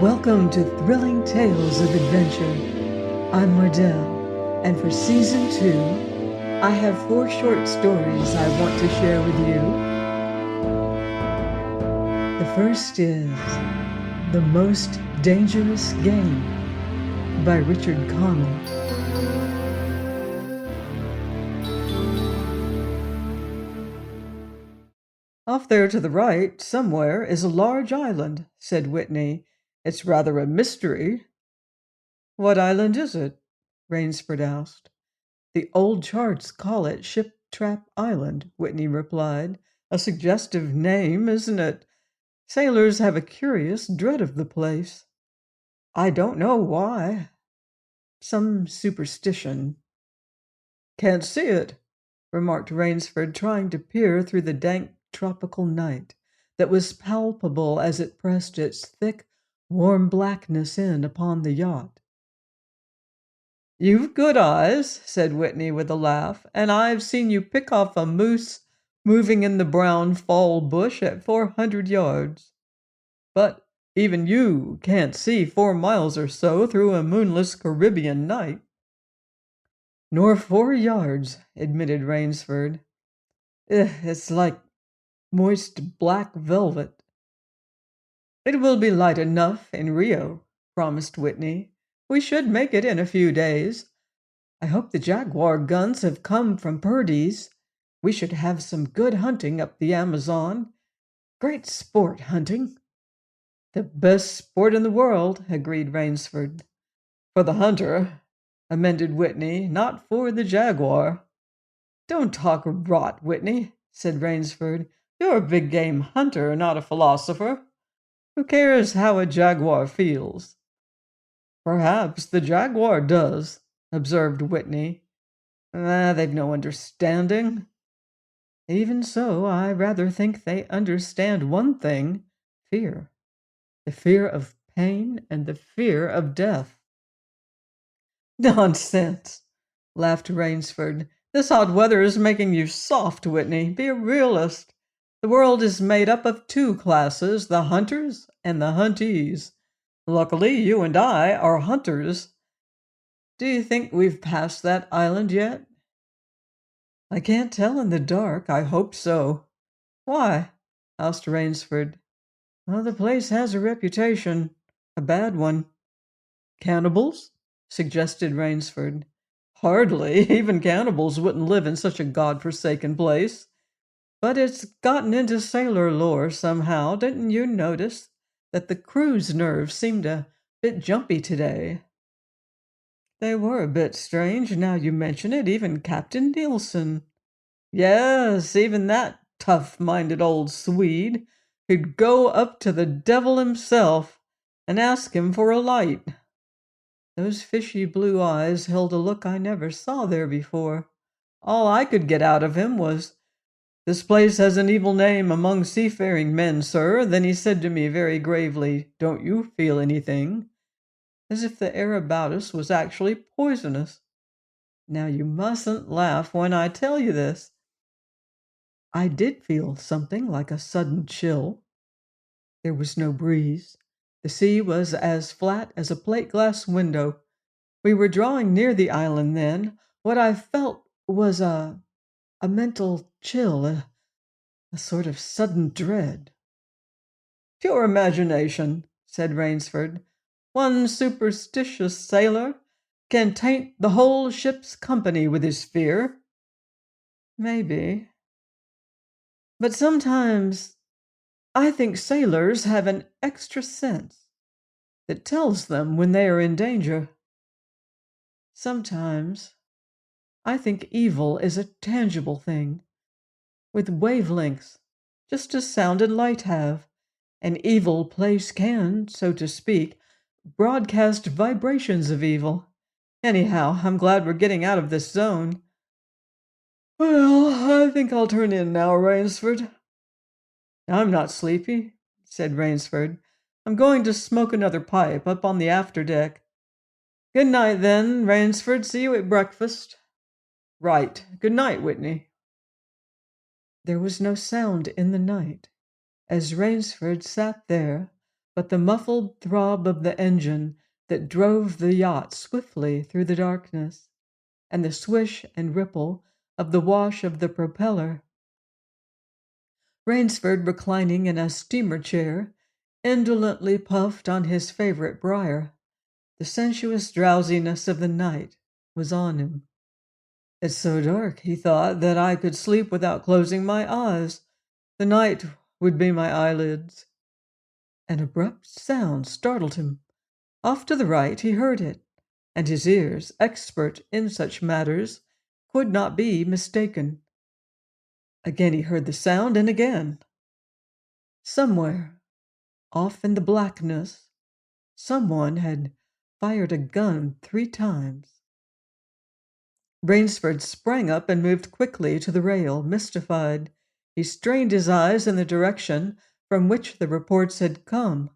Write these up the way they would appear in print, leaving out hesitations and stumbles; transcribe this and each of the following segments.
Welcome to Thrilling Tales of Adventure. I'm Mardell, and for Season 2, I have 4 short stories I want to share with you. The first is The Most Dangerous Game by Richard Connell. Off there to the right, somewhere, is a large island, said Whitney. It's rather a mystery. What island is it? Rainsford asked. The old charts call it Ship Trap Island, Whitney replied. A suggestive name, isn't it? Sailors have a curious dread of the place. I don't know why. Some superstition. Can't see it, remarked Rainsford, trying to peer through the dank tropical night that was palpable as it pressed its thick, warm blackness in upon the yacht. You've good eyes, said Whitney with a laugh, and I've seen you pick off a moose moving in the brown fall bush at 400 yards. But even you can't see 4 miles or so through a moonless Caribbean night. Nor 4 yards, admitted Rainsford. It's like moist black velvet. It will be light enough in Rio, promised Whitney. We should make it in a few days. I hope the Jaguar guns have come from Purdy's. We should have some good hunting up the Amazon. Great sport, hunting. The best sport in the world, agreed Rainsford. For the hunter, amended Whitney, not for the Jaguar. Don't talk rot, Whitney, said Rainsford. You're a big game hunter, not a philosopher. Who cares how a jaguar feels? Perhaps the jaguar does, observed Whitney. They've no understanding. Even so, I rather think they understand one thing, fear. The fear of pain and the fear of death. Nonsense, laughed Rainsford. This hot weather is making you soft, Whitney. Be a realist. The world is made up of 2 classes, the hunters and the huntees. Luckily, you and I are hunters. Do you think we've passed that island yet? I can't tell in the dark. I hope so. Why? Asked Rainsford. Well, the place has a reputation. A bad one. Cannibals? Suggested Rainsford. Hardly. Even cannibals wouldn't live in such a god-forsaken place. But it's gotten into sailor lore somehow. Didn't you notice that the crew's nerves seemed a bit jumpy today? They were a bit strange, now you mention it, even Captain Nielsen. Yes, even that tough-minded old Swede who'd go up to the devil himself and ask him for a light. Those fishy blue eyes held a look I never saw there before. All I could get out of him was, "This place has an evil name among seafaring men, sir." Then he said to me very gravely, "Don't you feel anything?" As if the air about us was actually poisonous. Now you mustn't laugh when I tell you this. I did feel something like a sudden chill. There was no breeze. The sea was as flat as a plate-glass window. We were drawing near the island then. What I felt was a mental chill, a sort of sudden dread. Pure imagination, said Rainsford. One superstitious sailor can taint the whole ship's company with his fear. Maybe. But sometimes I think sailors have an extra sense that tells them when they are in danger. Sometimes I think evil is a tangible thing, with wavelengths, just as sound and light have. An evil place can, so to speak, broadcast vibrations of evil. Anyhow, I'm glad we're getting out of this zone. Well, I think I'll turn in now, Rainsford. I'm not sleepy, said Rainsford. I'm going to smoke another pipe up on the after deck. Good night, then, Rainsford. See you at breakfast. Right. Good night, Whitney. There was no sound in the night, as Rainsford sat there, but the muffled throb of the engine that drove the yacht swiftly through the darkness, and the swish and ripple of the wash of the propeller. Rainsford, reclining in a steamer chair, indolently puffed on his favorite briar. The sensuous drowsiness of the night was on him. It's so dark, he thought, that I could sleep without closing my eyes. The night would be my eyelids. An abrupt sound startled him. Off to the right he heard it, and his ears, expert in such matters, could not be mistaken. Again he heard the sound, and again. Somewhere, off in the blackness, someone had fired a gun 3 times. Rainsford sprang up and moved quickly to the rail, mystified. He strained his eyes in the direction from which the reports had come,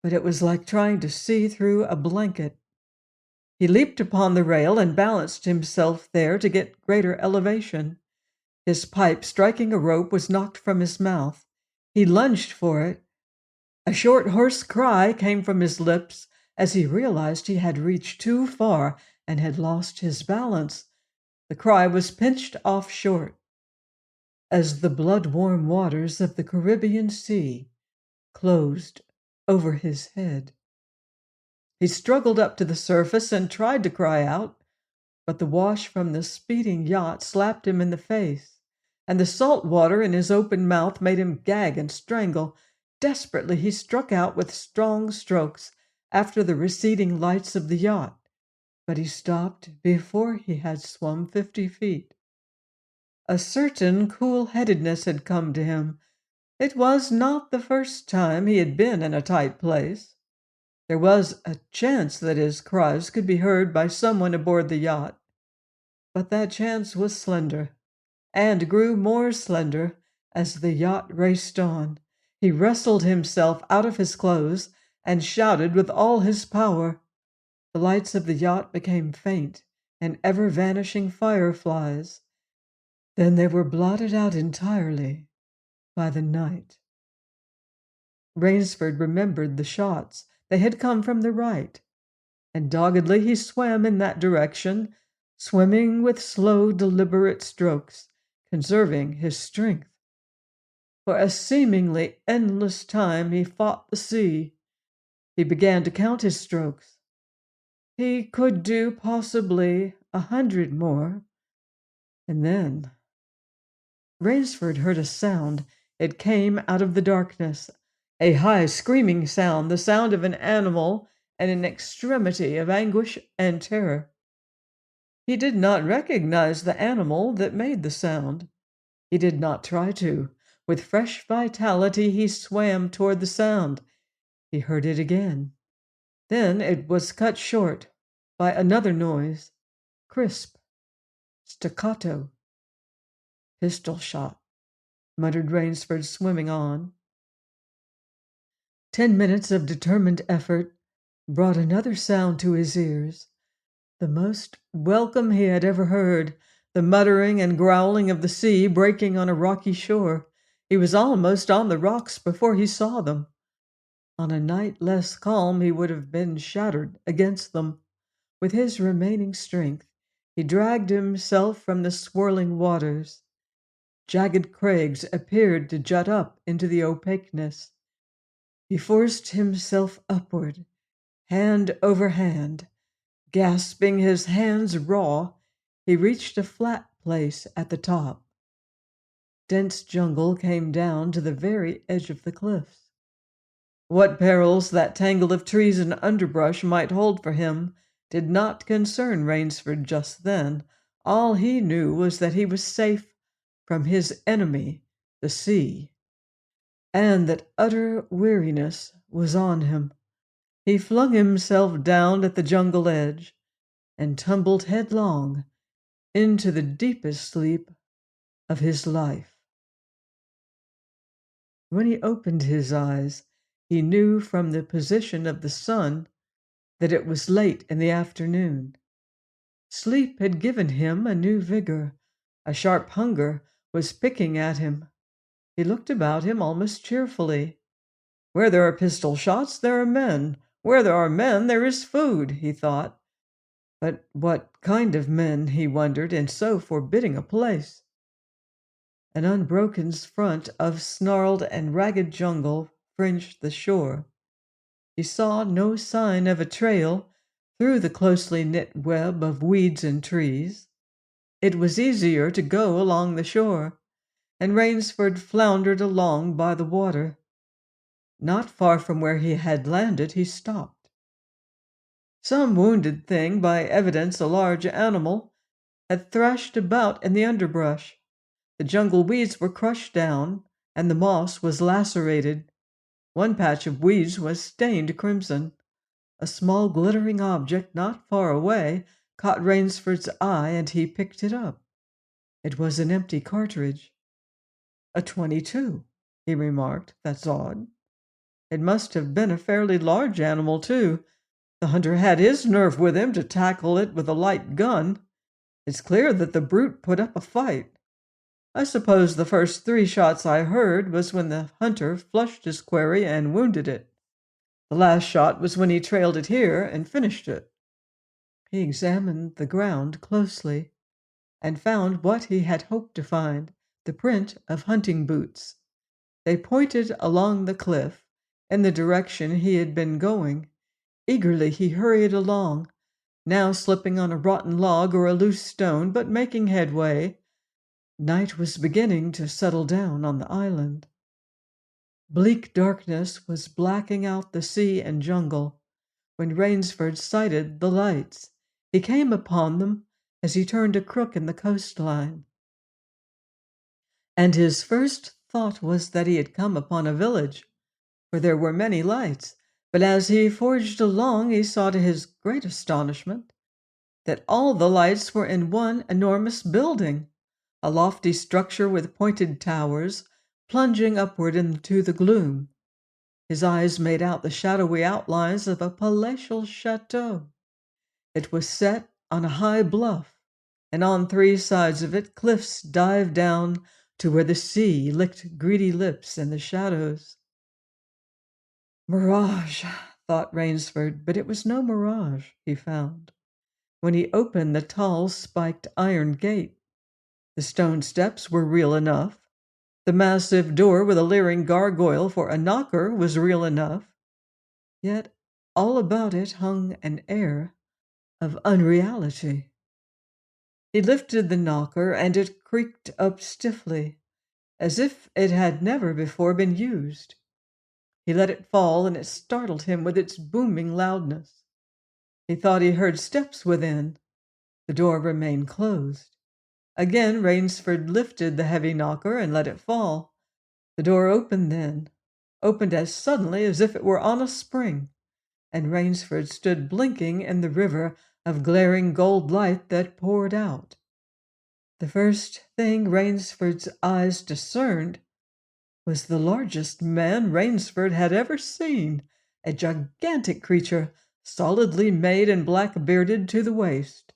but it was like trying to see through a blanket. He leaped upon the rail and balanced himself there to get greater elevation. His pipe, striking a rope, was knocked from his mouth. He lunged for it. A short, hoarse cry came from his lips as he realized he had reached too far and had lost his balance. The cry was pinched off short as the blood-warm waters of the Caribbean Sea closed over his head. He struggled up to the surface and tried to cry out, but the wash from the speeding yacht slapped him in the face, and the salt water in his open mouth made him gag and strangle. Desperately, he struck out with strong strokes after the receding lights of the yacht, but he stopped before he had swum 50 feet. A certain cool-headedness had come to him. It was not the first time he had been in a tight place. There was a chance that his cries could be heard by someone aboard the yacht, but that chance was slender, and grew more slender as the yacht raced on. He wrestled himself out of his clothes and shouted with all his power. The lights of the yacht became faint and ever-vanishing fireflies. Then they were blotted out entirely by the night. Rainsford remembered the shots. They had come from the right, and doggedly he swam in that direction, swimming with slow, deliberate strokes, conserving his strength. For a seemingly endless time he fought the sea. He began to count his strokes. He could do possibly 100 more, and then Rainsford heard a sound. It came out of the darkness, a high, screaming sound, the sound of an animal in an extremity of anguish and terror. He did not recognize the animal that made the sound. He did not try to. With fresh vitality, he swam toward the sound. He heard it again. Then it was cut short by another noise, crisp, staccato. Pistol shot, muttered Rainsford, swimming on. 10 minutes of determined effort brought another sound to his ears, the most welcome he had ever heard, the muttering and growling of the sea breaking on a rocky shore. He was almost on the rocks before he saw them. On a night less calm, he would have been shattered against them. With his remaining strength, he dragged himself from the swirling waters. Jagged crags appeared to jut up into the opaqueness. He forced himself upward, hand over hand. Gasping, his hands raw, he reached a flat place at the top. Dense jungle came down to the very edge of the cliffs. What perils that tangle of trees and underbrush might hold for him did not concern Rainsford just then. All he knew was that he was safe from his enemy, the sea, and that utter weariness was on him. He flung himself down at the jungle edge and tumbled headlong into the deepest sleep of his life. When he opened his eyes, he knew from the position of the sun that it was late in the afternoon. Sleep had given him a new vigor. A sharp hunger was picking at him. He looked about him almost cheerfully. Where there are pistol shots, there are men. Where there are men, there is food, he thought. But what kind of men, he wondered, in so forbidding a place? An unbroken front of snarled and ragged jungle fringed the shore. He saw no sign of a trail through the closely knit web of weeds and trees. It was easier to go along the shore, and Rainsford floundered along by the water. Not far from where he had landed, he stopped. Some wounded thing, by evidence a large animal, had thrashed about in the underbrush. The jungle weeds were crushed down, and the moss was lacerated. One patch of weeds was stained crimson. A small glittering object not far away caught Rainsford's eye, and he picked it up. It was an empty cartridge. A 22, he remarked. That's odd. It must have been a fairly large animal, too. The hunter had his nerve with him to tackle it with a light gun. It's clear that the brute put up a fight. I suppose the first 3 shots I heard was when the hunter flushed his quarry and wounded it. The last shot was when he trailed it here and finished it. He examined the ground closely and found what he had hoped to find, the print of hunting boots. They pointed along the cliff in the direction he had been going. Eagerly he hurried along, now slipping on a rotten log or a loose stone, but making headway. Night was beginning to settle down on the island. Bleak darkness was blacking out the sea and jungle when Rainsford sighted the lights. He came upon them as he turned a crook in the coastline. And his first thought was that he had come upon a village, for there were many lights. But as he forged along, he saw to his great astonishment that all the lights were in one enormous building, a lofty structure with pointed towers plunging upward into the gloom. His eyes made out the shadowy outlines of a palatial chateau. It was set on a high bluff, and on 3 sides of it cliffs dived down to where the sea licked greedy lips in the shadows. Mirage, thought Rainsford, but it was no mirage, he found, when he opened the tall, spiked iron gate. The stone steps were real enough. The massive door with a leering gargoyle for a knocker was real enough. Yet all about it hung an air of unreality. He lifted the knocker, and it creaked up stiffly, as if it had never before been used. He let it fall, and it startled him with its booming loudness. He thought he heard steps within. The door remained closed. Again Rainsford lifted the heavy knocker and let it fall. The door opened then, opened as suddenly as if it were on a spring, and Rainsford stood blinking in the river of glaring gold light that poured out. The first thing Rainsford's eyes discerned was the largest man Rainsford had ever seen, a gigantic creature, solidly made and black-bearded to the waist.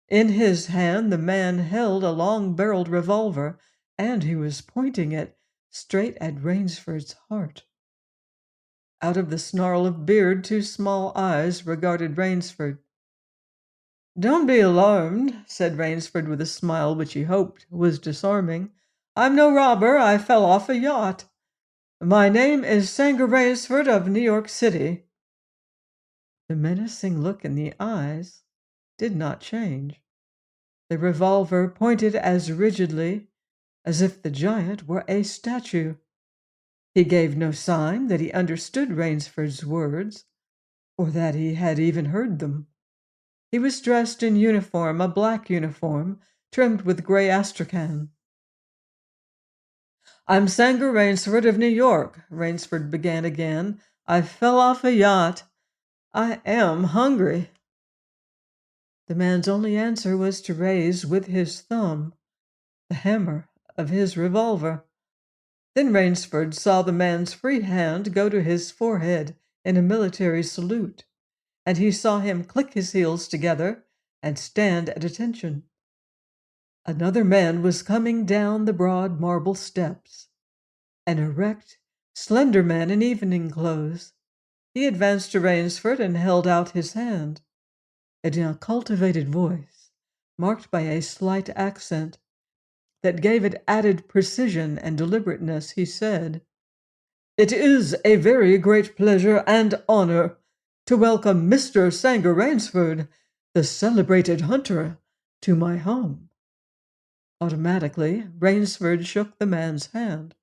In his hand the man held a long-barreled revolver, and he was pointing it straight at Rainsford's heart. Out of the snarl of beard, 2 small eyes regarded Rainsford. "Don't be alarmed," said Rainsford with a smile which he hoped was disarming. "I'm no robber. I fell off a yacht. My name is Sanger Rainsford of New York City." The menacing look in the eyes did not change. The revolver pointed as rigidly as if the giant were a statue. He gave no sign that he understood Rainsford's words, or that he had even heard them. He was dressed in uniform, a black uniform, trimmed with gray astrakhan. "I'm Sanger Rainsford of New York," Rainsford began again. "I fell off a yacht. I am hungry." The man's only answer was to raise with his thumb the hammer of his revolver. Then Rainsford saw the man's free hand go to his forehead in a military salute, and he saw him click his heels together and stand at attention. Another man was coming down the broad marble steps, an erect, slender man in evening clothes. He advanced to Rainsford and held out his hand. In a cultivated voice, marked by a slight accent that gave it added precision and deliberateness, he said, "It is a very great pleasure and honor to welcome Mr. Sanger Rainsford, the celebrated hunter, to my home." Automatically, Rainsford shook the man's hand.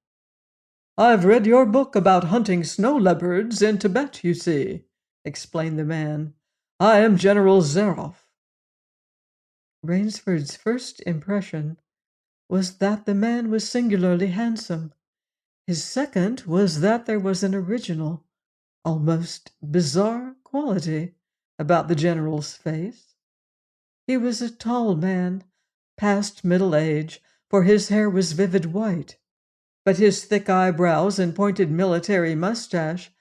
"I've read your book about hunting snow leopards in Tibet, you see," explained the man. "I am General Zeroff." Rainsford's first impression was that the man was singularly handsome. His second was that there was an original, almost bizarre quality about the general's face. He was a tall man, past middle age, for his hair was vivid white, but his thick eyebrows and pointed military mustache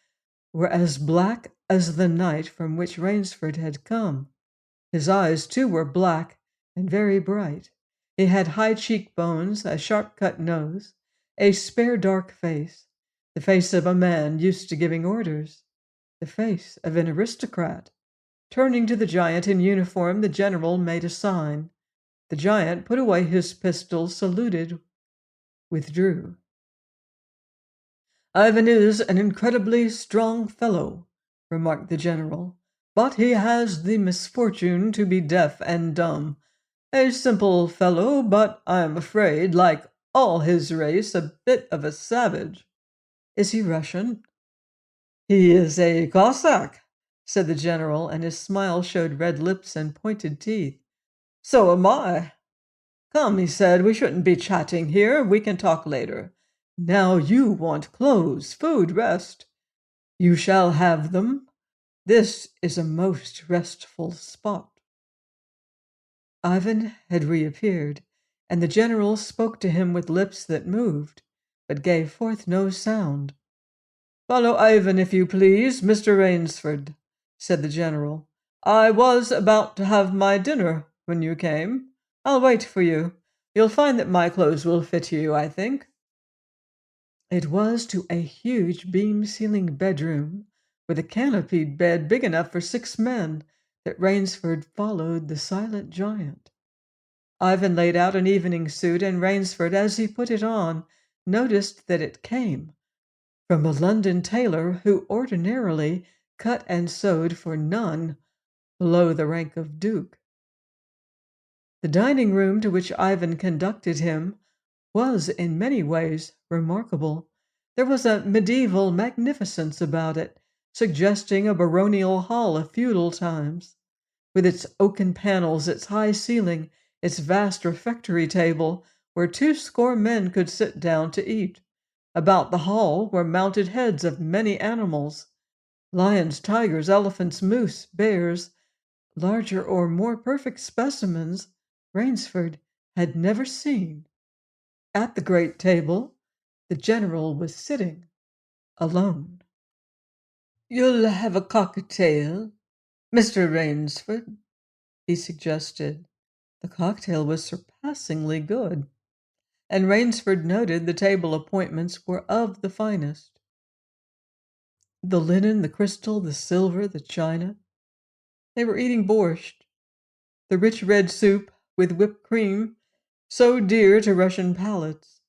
were as black as the night from which Rainsford had come. His eyes, too, were black and very bright. He had high cheekbones, a sharp-cut nose, a spare dark face, the face of a man used to giving orders, the face of an aristocrat. Turning to the giant in uniform, the general made a sign. The giant put away his pistol, saluted, withdrew. "Ivan is an incredibly strong fellow," remarked the general, "but he has the misfortune to be deaf and dumb. A simple fellow, but I am afraid, like all his race, a bit of a savage." "Is he Russian?" "He is a Cossack," said the general, and his smile showed red lips and pointed teeth. "So am I." "Come," he said, "we shouldn't be chatting here. We can talk later. Now you want clothes, food, rest. You shall have them. This is a most restful spot." Ivan had reappeared, and the general spoke to him with lips that moved, but gave forth no sound. "Follow Ivan, if you please, Mr. Rainsford," said the general. "I was about to have my dinner when you came. I'll wait for you. You'll find that my clothes will fit you, I think." It was to a huge beam-ceiling bedroom, with a canopied bed big enough for 6 men, that Rainsford followed the silent giant. Ivan laid out an evening suit, and Rainsford, as he put it on, noticed that it came from a London tailor who ordinarily cut and sewed for none below the rank of duke. The dining room to which Ivan conducted him was in many ways remarkable. There was a medieval magnificence about it, suggesting a baronial hall of feudal times. With its oaken panels, its high ceiling, its vast refectory table, where 20 men could sit down to eat. About the hall were mounted heads of many animals: lions, tigers, elephants, moose, bears. Larger or more perfect specimens Rainsford had never seen. At the great table, the general was sitting alone. "You'll have a cocktail, Mr. Rainsford," he suggested. The cocktail was surpassingly good, and Rainsford noted the table appointments were of the finest. The linen, the crystal, the silver, the china. They were eating borscht, the rich red soup with whipped cream, so dear to Russian palates.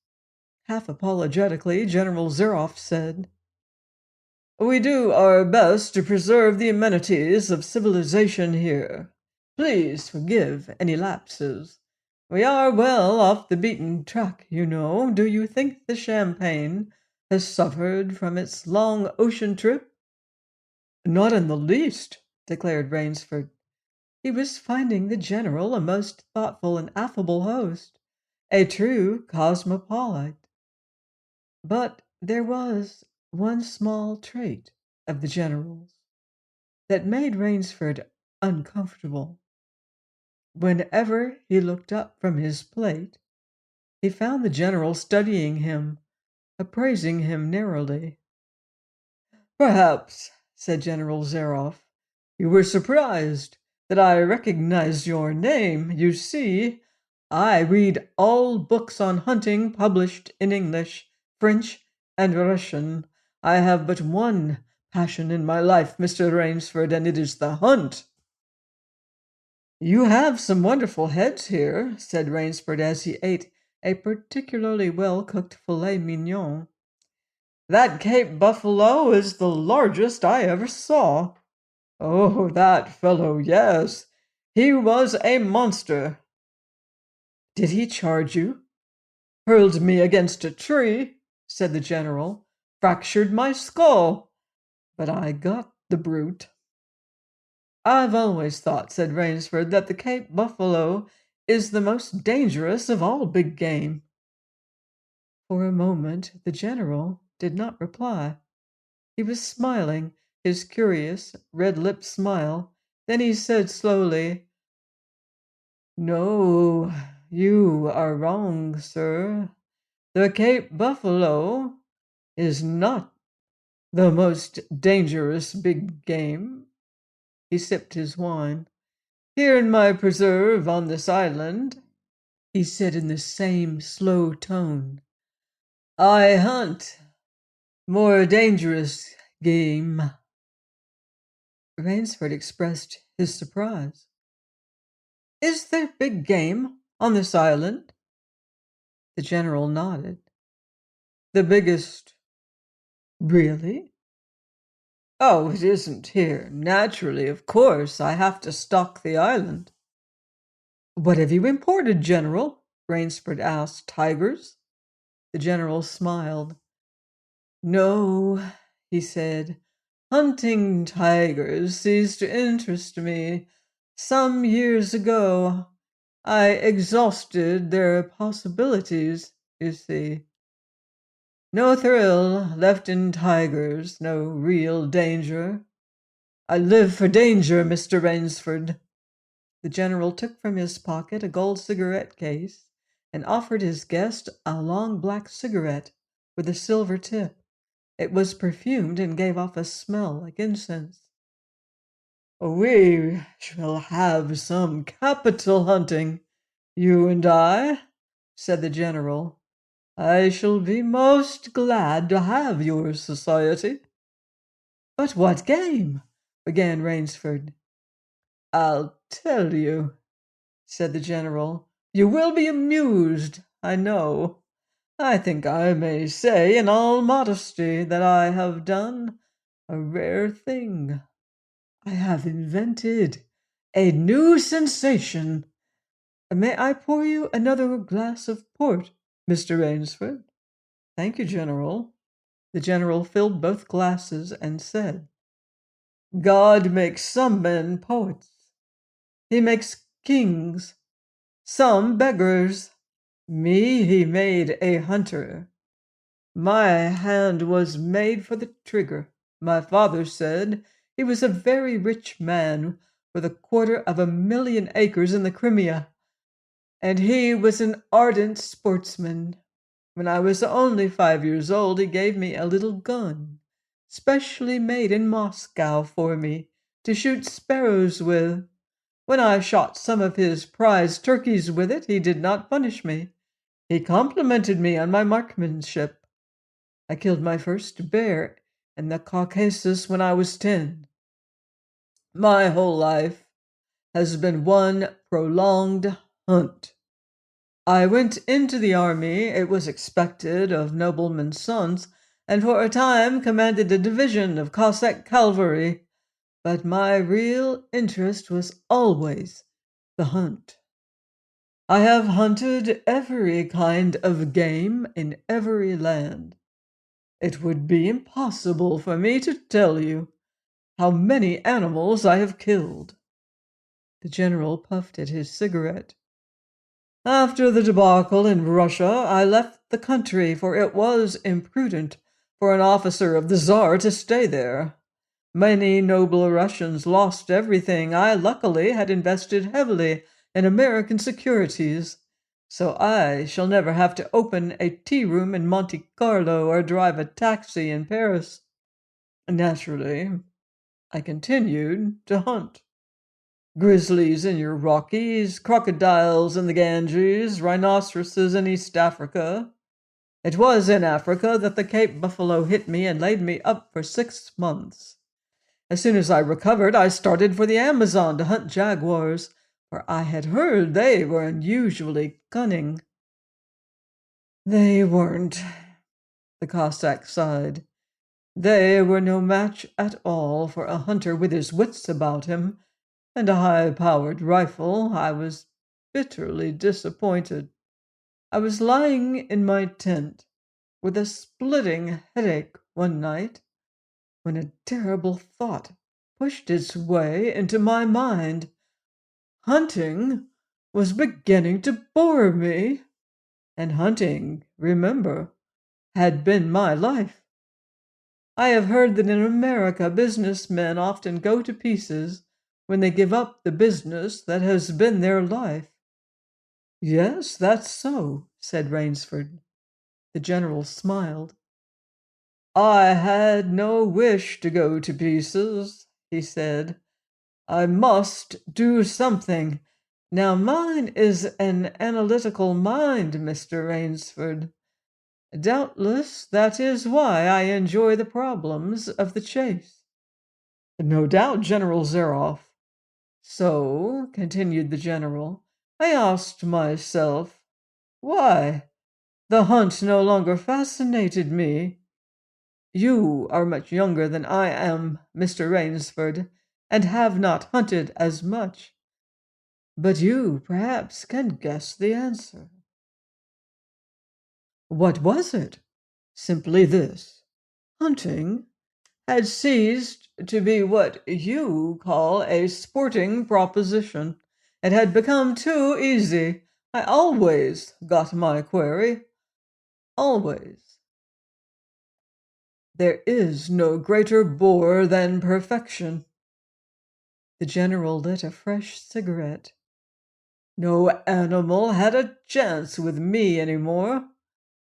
Half apologetically, General Zeroff said, "We do our best to preserve the amenities of civilization here. Please forgive any lapses. We are well off the beaten track, you know. Do you think the champagne has suffered from its long ocean trip?" "Not in the least," declared Rainsford. He was finding the general a most thoughtful and affable host, a true cosmopolite. But there was one small trait of the general's that made Rainsford uncomfortable. Whenever he looked up from his plate, he found the general studying him, appraising him narrowly. "Perhaps," said General Zeroff, "you were surprised that I recognized your name. You see, I read all books on hunting published in English, French, and Russian. I have but one passion in my life, Mr. Rainsford, and it is the hunt. You have some wonderful heads here, said Rainsford as he ate a particularly well-cooked filet mignon. That Cape buffalo is the largest I ever saw. Oh, that fellow, yes. He was a monster. Did he charge you? Hurled me against a tree, said the general. Fractured my skull. But I got the brute. I've always thought, said Rainsford, that the Cape buffalo is the most dangerous of all big game. For a moment, the general did not reply. He was smiling, his curious, red-lipped smile. Then he said slowly, No, you are wrong, sir. The Cape buffalo is not the most dangerous big game. He sipped his wine. Here in my preserve on this island, he said in the same slow tone, I hunt more dangerous game. Rainsford expressed his surprise. Is there big game on this island? The general nodded. The biggest. Really? Oh, it isn't here. Naturally, of course, I have to stock the island. What have you imported, General? Rainsford asked. Tigers? The general smiled. No, he said. Hunting tigers ceased to interest me some years ago. I exhausted their possibilities, you see. No thrill left in tigers, no real danger. I live for danger, Mr. Rainsford. The general took from his pocket a gold cigarette case and offered his guest a long black cigarette with a silver tip. It was perfumed and gave off a smell like incense. We shall have some capital hunting, you and I, said the general. I shall be most glad to have your society. But what game? Began Rainsford. I'll tell you, said the general. You will be amused, I know. I think I may say in all modesty that I have done a rare thing. I have invented a new sensation. May I pour you another glass of port, Mr. Rainsford? Thank you, General. The general filled both glasses and said, God makes some men poets. He makes kings, some beggars. Me he made a hunter. My hand was made for the trigger. My father said he was a very rich man with 250,000 acres in the Crimea, and he was an ardent sportsman. When I was only 5 years old, he gave me a little gun, specially made in Moscow for me, to shoot sparrows with. When I shot some of his prize turkeys with it, he did not punish me. He complimented me on my marksmanship. I killed my first bear in the Caucasus when I was 10. My whole life has been one prolonged hunt. I went into the army, it was expected, of noblemen's sons, and for a time commanded a division of Cossack cavalry, but my real interest was always the hunt. I have hunted every kind of game in every land. It would be impossible for me to tell you how many animals I have killed. The general puffed at his cigarette. After the debacle in Russia, I left the country, for it was imprudent for an officer of the Tsar to stay there. Many noble Russians lost everything. I luckily had invested heavily in American securities, so I shall never have to open a tea-room in Monte Carlo or drive a taxi in Paris. Naturally, I continued to hunt. Grizzlies in your Rockies, crocodiles in the Ganges, rhinoceroses in East Africa. It was in Africa that the Cape buffalo hit me and laid me up for 6 months. As soon as I recovered, I started for the Amazon to hunt jaguars, for I had heard they were unusually cunning. They weren't, the Cossack sighed. They were no match at all for a hunter with his wits about him and a high-powered rifle. I was bitterly disappointed. I was lying in my tent with a splitting headache one night when a terrible thought pushed its way into my mind. Hunting was beginning to bore me, and hunting, remember, had been my life. I have heard that in America businessmen often go to pieces when they give up the business that has been their life. Yes, that's so, said Rainsford. The general smiled. I had no wish to go to pieces, he said. I must do something. Now mine is an analytical mind, Mr. Rainsford. Doubtless that is why I enjoy the problems of the chase. No doubt, General Zeroff. So, continued the general, I asked myself, why? The hunt no longer fascinated me. You are much younger than I am, Mr. Rainsford, and have not hunted as much. But you, perhaps, can guess the answer. What was it? Simply this. Hunting had ceased to be what you call a sporting proposition. It had become too easy. I always got my quarry. Always. There is no greater bore than perfection. The general lit a fresh cigarette. No animal had a chance with me any more.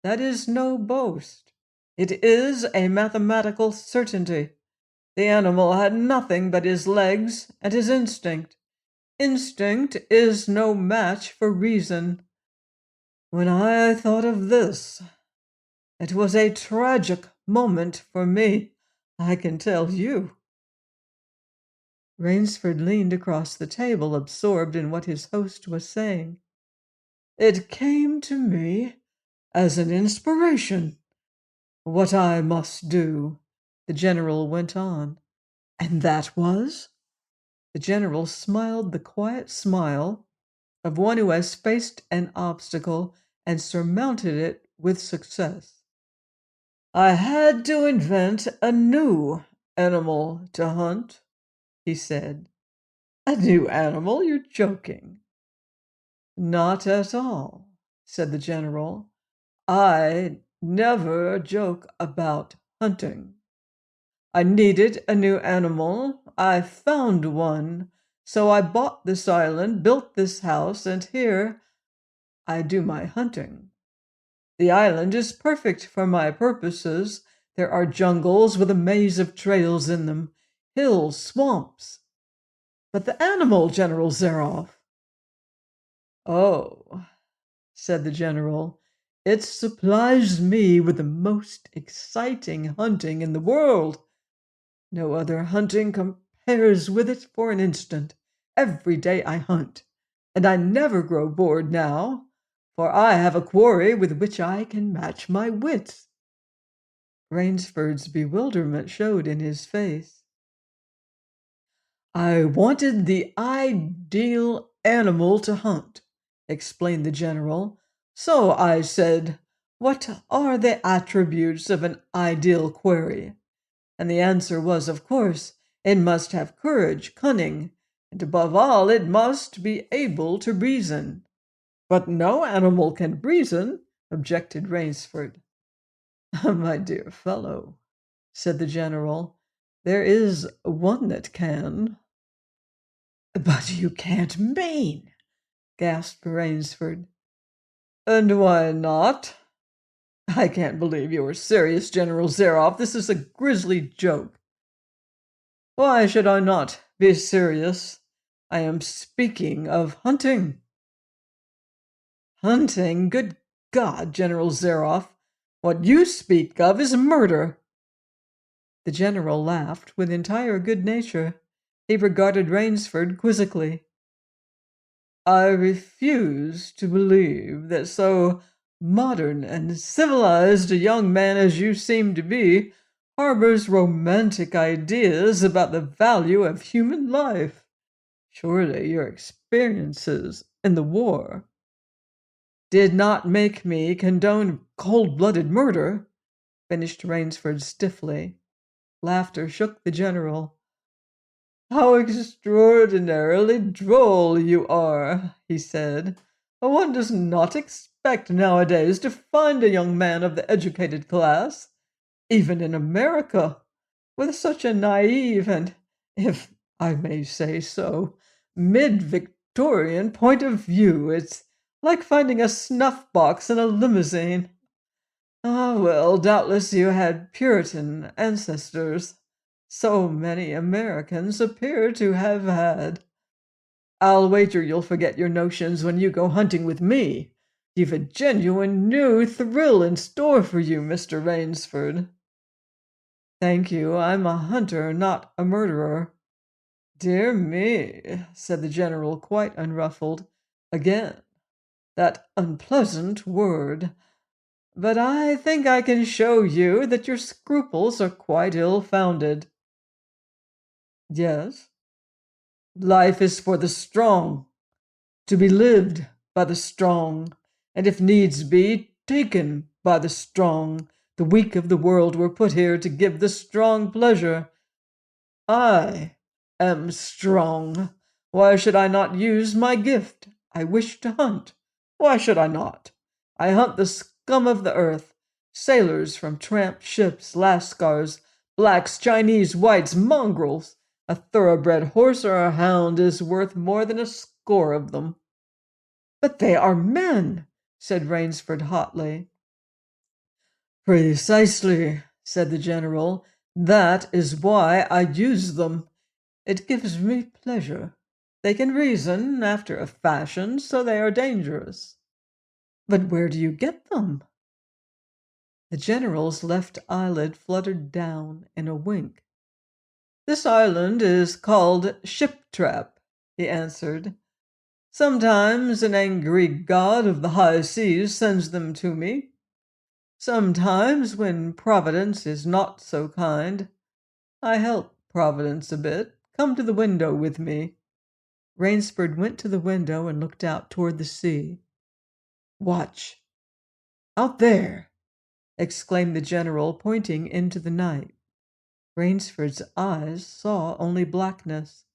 That is no boast. It is a mathematical certainty. The animal had nothing but his legs and his instinct. Instinct is no match for reason. When I thought of this, it was a tragic moment for me, I can tell you. Rainsford leaned across the table, absorbed in what his host was saying. It came to me as an inspiration. What I must do, the general went on. And that was? The general smiled the quiet smile of one who has faced an obstacle and surmounted it with success. I had to invent a new animal to hunt, he said. A new animal? You're joking. Not at all, said the general. I never joke about hunting. I needed a new animal. I found one. So I bought this island, built this house, and here I do my hunting. The island is perfect for my purposes. There are jungles with a maze of trails in them, hills, swamps. But the animal, General Zeroff. Oh, said the general, it supplies me with the most exciting hunting in the world. No other hunting compares with it for an instant. Every day I hunt, and I never grow bored now, for I have a quarry with which I can match my wits. Rainsford's bewilderment showed in his face. I wanted the ideal animal to hunt, explained the general. So I said, what are the attributes of an ideal quarry? And the answer was, of course, it must have courage, cunning, and above all, it must be able to reason. But no animal can reason, objected Rainsford. My dear fellow, said the general, there is one that can. But you can't mean, gasped Rainsford. And why not? I can't believe you're serious, General Zeroff. This is a grisly joke. Why should I not be serious? I am speaking of hunting. Hunting? Good God, General Zeroff. What you speak of is murder." The general laughed with entire good nature. He regarded Rainsford quizzically. "I refuse to believe that so modern and civilized a young man as you seem to be harbors romantic ideas about the value of human life. Surely your experiences in the war did not make me condone cold-blooded murder," finished Rainsford stiffly. Laughter shook the general. "How extraordinarily droll you are," he said. "One does not expect nowadays to find a young man of the educated class, even in America, with such a naive and, if I may say so, mid-Victorian point of view. It's like finding a snuff box in a limousine. Ah, well, doubtless you had Puritan ancestors. So many Americans appear to have had. I'll wager you'll forget your notions when you go hunting with me. You've a genuine new thrill in store for you, Mr. Rainsford." "Thank you. I'm a hunter, not a murderer." "Dear me," said the general, quite unruffled. "Again, that unpleasant word. But I think I can show you that your scruples are quite ill-founded." "Yes?" "Life is for the strong, to be lived by the strong, and if needs be, taken by the strong. The weak of the world were put here to give the strong pleasure. I am strong. Why should I not use my gift? I wish to hunt. Why should I not? I hunt the scum of the earth, sailors from tramp ships, lascars, blacks, Chinese, whites, mongrels. A thoroughbred horse or a hound is worth more than a score of them." "But they are men," said Rainsford hotly. "Precisely," said the general. "That is why I use them. It gives me pleasure. They can reason after a fashion, so they are dangerous." "But where do you get them?" The general's left eyelid fluttered down in a wink. "This island is called Shiptrap," he answered. "Sometimes an angry god of the high seas sends them to me. Sometimes, when Providence is not so kind, I help Providence a bit. Come to the window with me." Rainsford went to the window and looked out toward the sea. "Watch! Out there!" exclaimed the general, pointing into the night. Rainsford's eyes saw only blackness,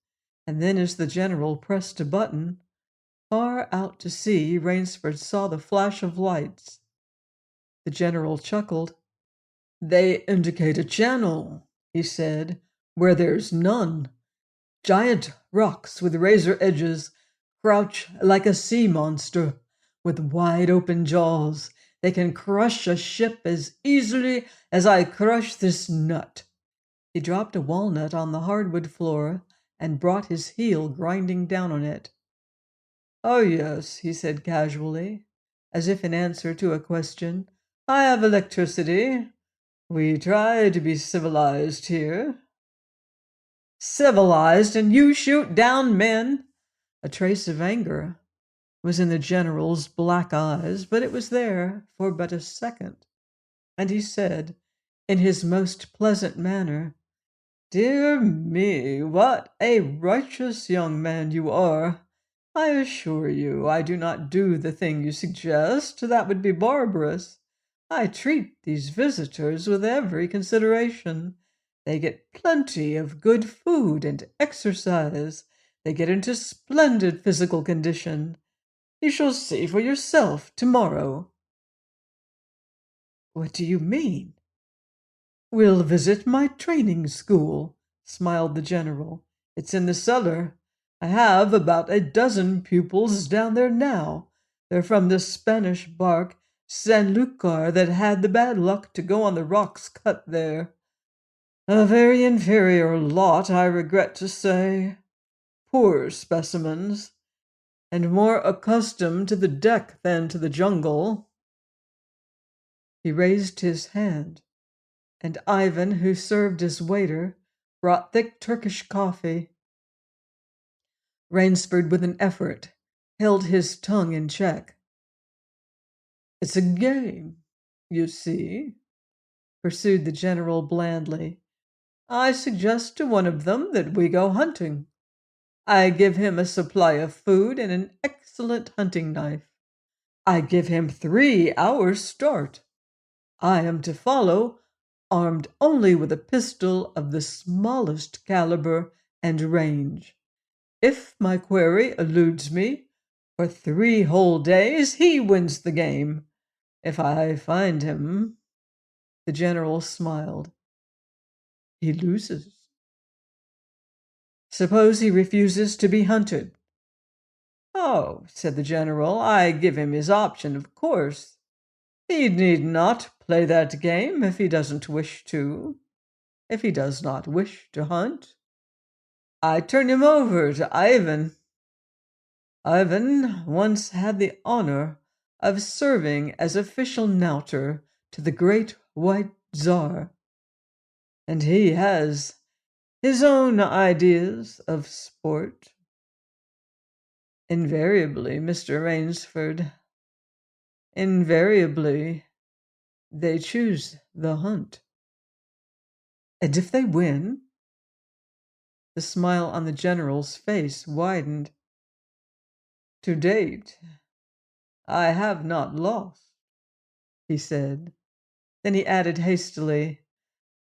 and then as the general pressed a button, far out to sea, Rainsford saw the flash of lights. The general chuckled. "They indicate a channel," he said, "where there's none. Giant rocks with razor edges crouch like a sea monster with wide open jaws. They can crush a ship as easily as I crush this nut." He dropped a walnut on the hardwood floor and brought his heel grinding down on it. "Oh, yes," he said casually, as if in answer to a question. "I have electricity. We try to be civilized here." "Civilized, and you shoot down men?" A trace of anger was in the general's black eyes, but it was there for but a second, and he said, in his most pleasant manner, "Dear me, what a righteous young man you are! I assure you I do not do the thing you suggest. That would be barbarous. I treat these visitors with every consideration. They get plenty of good food and exercise. They get into splendid physical condition. You shall see for yourself tomorrow." "What do you mean?" "We'll visit my training school," smiled the general. "It's in the cellar. I have about a dozen pupils down there now. They're from the Spanish bark Sanlúcar that had the bad luck to go on the rocks cut there. A very inferior lot, I regret to say. Poor specimens, and more accustomed to the deck than to the jungle." He raised his hand, and Ivan, who served as waiter, brought thick Turkish coffee. Rainsford, with an effort, held his tongue in check. "It's a game, you see," pursued the general blandly. "I suggest to one of them that we go hunting. I give him a supply of food and an excellent hunting knife. I give him 3 hours' start. I am to follow, armed only with a pistol of the smallest caliber and range. If my quarry eludes me for 3 whole days, he wins the game. If I find him," the general smiled, "he loses." "Suppose he refuses to be hunted?" "Oh," said the general, "I give him his option, of course. He need not play that game if he doesn't wish to. If he does not wish to hunt, I turn him over to Ivan. Ivan once had the honor of serving as official nauter to the great white Tsar, and he has his own ideas of sport. Invariably, Mr. Rainsford, invariably, they choose the hunt." "And if they win?" The smile on the general's face widened. "To date, I have not lost," he said. Then he added hastily,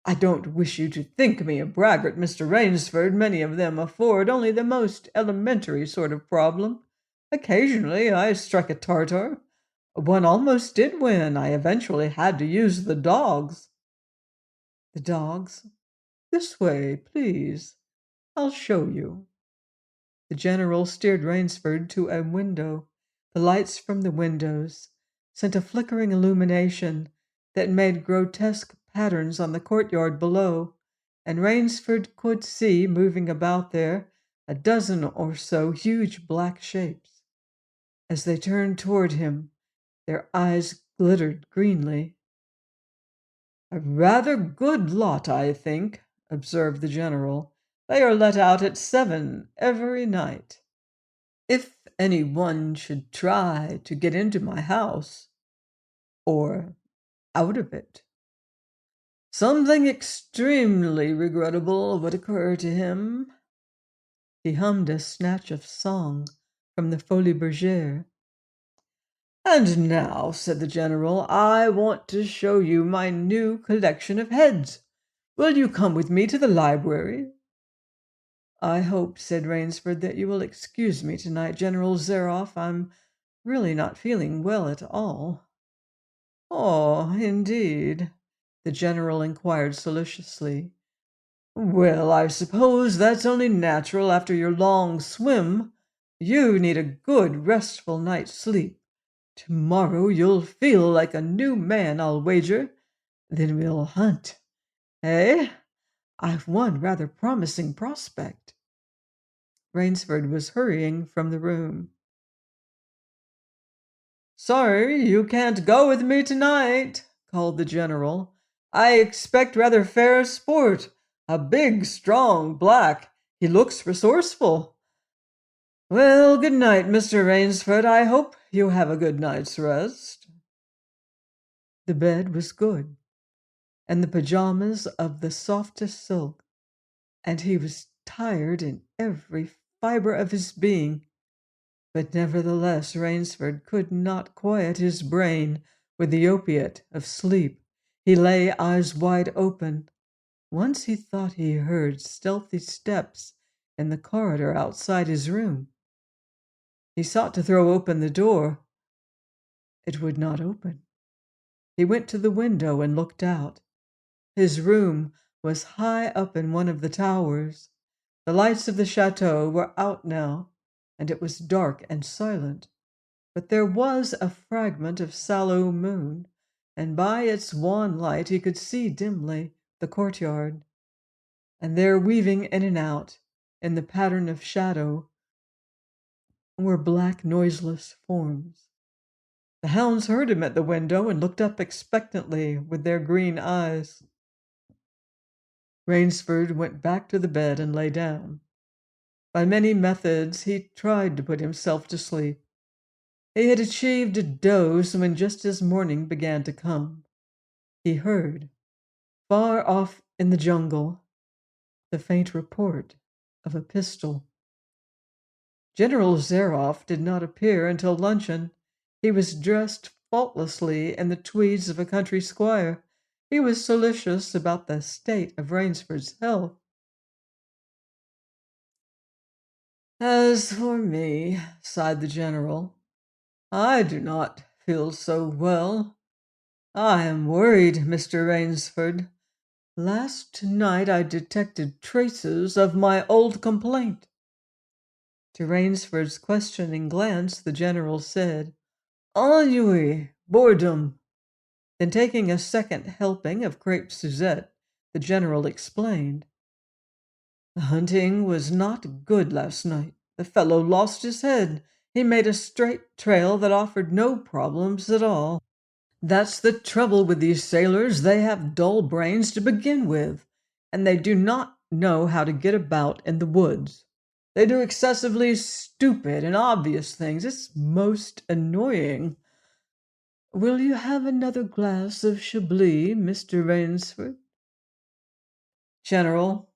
"I don't wish you to think me a braggart, Mr. Rainsford. Many of them afford only the most elementary sort of problem. Occasionally I strike a Tartar. One almost did win. I eventually had to use the dogs." "The dogs? This way, please. I'll show you." The general steered Rainsford to a window. The lights from the windows sent a flickering illumination that made grotesque patterns on the courtyard below, and Rainsford could see, moving about there, a dozen or so huge black shapes. As they turned toward him, their eyes glittered greenly. "A rather good lot, I think," observed the general. "They are let out at 7 every night. If any one should try to get into my house, or out of it, something extremely regrettable would occur to him." He hummed a snatch of song from the Folie Bergère. "And now," said the general, "I want to show you my new collection of heads. Will you come with me to the library?" "I hope," said Rainsford, "that you will excuse me tonight, General Zeroff. I'm really not feeling well at all." "Oh, indeed?" the general inquired solicitously. "Well, I suppose that's only natural after your long swim. You need a good, restful night's sleep. Tomorrow you'll feel like a new man, I'll wager. Then we'll hunt. Eh? I've one rather promising prospect." Rainsford was hurrying from the room. "Sorry you can't go with me tonight," called the general. "I expect rather fair sport. A big, strong black. He looks resourceful. Well, good night, Mr. Rainsford. I hope you have a good night's rest." The bed was good, and the pajamas of the softest silk, and he was tired in every fiber of his being. But nevertheless, Rainsford could not quiet his brain with the opiate of sleep. He lay, eyes wide open. Once he thought he heard stealthy steps in the corridor outside his room. He sought to throw open the door. It would not open. He went to the window and looked out. His room was high up in one of the towers. The lights of the chateau were out now, and it was dark and silent. But there was a fragment of sallow moon, and by its wan light he could see dimly the courtyard. And there, weaving in and out in the pattern of shadow, were black, noiseless forms. The hounds heard him at the window and looked up expectantly with their green eyes. Rainsford went back to the bed and lay down. By many methods, he tried to put himself to sleep. He had achieved a doze when just as morning began to come. He heard, far off in the jungle, the faint report of a pistol. General Zaroff did not appear until luncheon. He was dressed faultlessly in the tweeds of a country squire. He was solicitous about the state of Rainsford's health. As for me, sighed the general, I do not feel so well. I am worried, Mr. Rainsford. Last night I detected traces of my old complaint. To Rainsford's questioning glance, the general said, ennui, boredom. Then, taking a second helping of crepe Suzette, the general explained, the hunting was not good last night. The fellow lost his head. He made a straight trail that offered no problems at all. That's the trouble with these sailors. They have dull brains to begin with, and they do not know how to get about in the woods. They do excessively stupid and obvious things. It's most annoying. Will you have another glass of Chablis, Mr. Rainsford? General,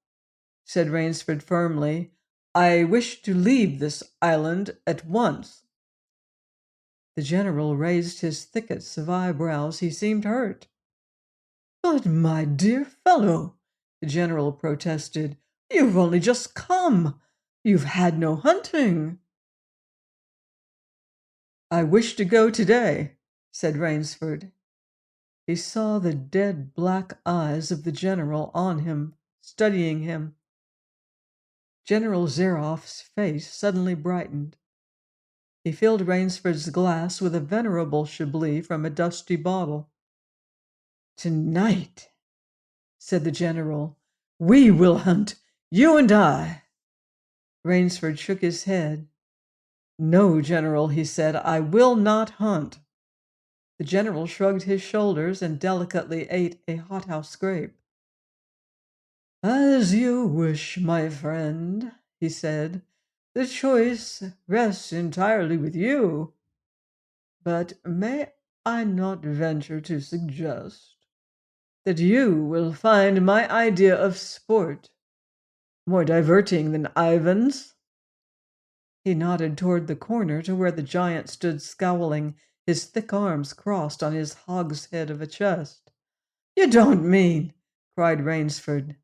said Rainsford firmly, I wish to leave this island at once. The general raised his thickets of eyebrows. He seemed hurt. But, my dear fellow, the general protested, you've only just come. You've had no hunting. I wish to go today, said Rainsford. He saw the dead black eyes of the general on him, studying him. General Zaroff's face suddenly brightened. He filled Rainsford's glass with a venerable Chablis from a dusty bottle. Tonight, said the general, we will hunt, you and I. Rainsford shook his head. No, General, he said, I will not hunt. The general shrugged his shoulders and delicately ate a hothouse grape. As you wish, my friend, he said. The choice rests entirely with you. But may I not venture to suggest that you will find my idea of sport more diverting than Ivan's? He nodded toward the corner to where the giant stood scowling, his thick arms crossed on his hogshead of a chest. You don't mean, cried Rainsford.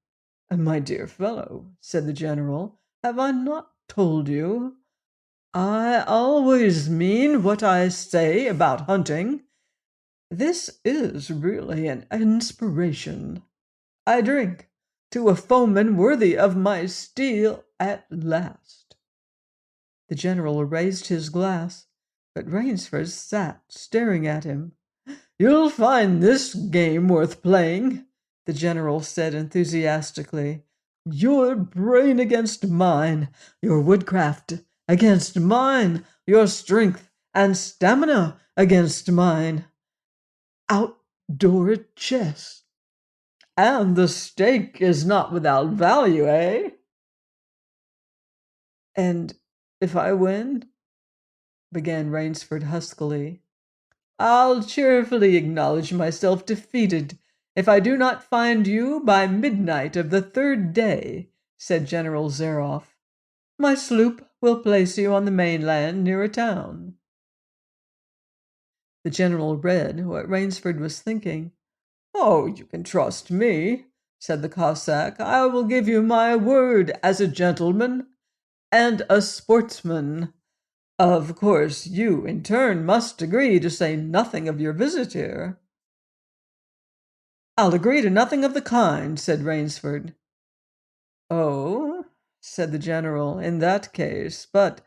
My dear fellow, said the general, have I not told you? I always mean what I say about hunting. This is really an inspiration. I drink to a foeman worthy of my steel at last. The general raised his glass, but Rainsford sat staring at him. You'll find this game worth playing, the general said enthusiastically. Your brain against mine, your woodcraft against mine, your strength and stamina against mine. Outdoor chess. And the stake is not without value, eh? And if I win, began Rainsford huskily, I'll cheerfully acknowledge myself defeated if I do not find you by midnight of the third day, said General Zaroff. My sloop will place you on the mainland near a town. The general read what Rainsford was thinking. Oh, you can trust me, said the Cossack. I will give you my word as a gentleman and a sportsman. Of course, you, in turn, must agree to say nothing of your visit here. I'll agree to nothing of the kind, said Rainsford. Oh, said the general, in that case, but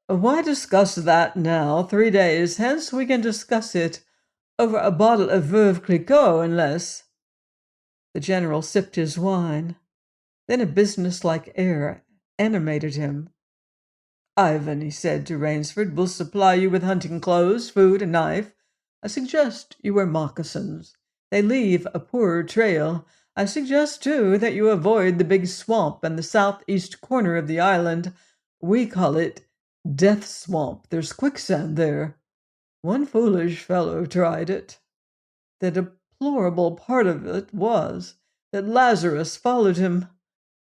why discuss that now? 3 days hence we can discuss it over a bottle of Veuve Clicquot, unless— The general sipped his wine. Then a businesslike air animated him. Ivan, he said to Rainsford, will supply you with hunting clothes, food, a knife. I suggest you wear moccasins. They leave a poorer trail. I suggest, too, that you avoid the big swamp and the southeast corner of the island. We call it Death Swamp. There's quicksand there. One foolish fellow tried it. The deplorable part of it was that Lazarus followed him.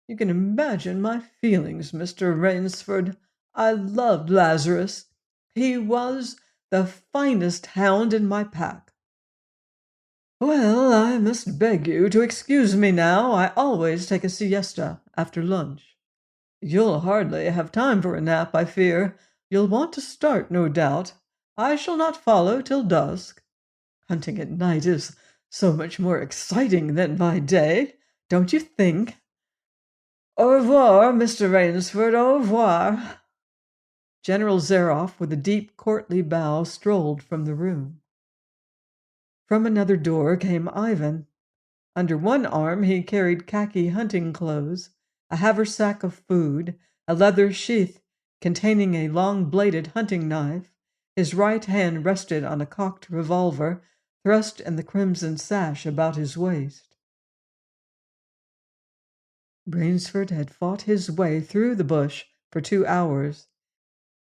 You can imagine my feelings, Mr. Rainsford. I loved Lazarus. He was the finest hound in my pack. Well, I must beg you to excuse me now. I always take a siesta after lunch. You'll hardly have time for a nap, I fear. You'll want to start, no doubt. I shall not follow till dusk. Hunting at night is so much more exciting than by day, don't you think? Au revoir, Mr. Rainsford, au revoir. General Zaroff, with a deep courtly bow, strolled from the room. From another door came Ivan. Under one arm he carried khaki hunting clothes, a haversack of food, a leather sheath containing a long-bladed hunting knife. His right hand rested on a cocked revolver thrust in the crimson sash about his waist. Rainsford had fought his way through the bush for 2 hours.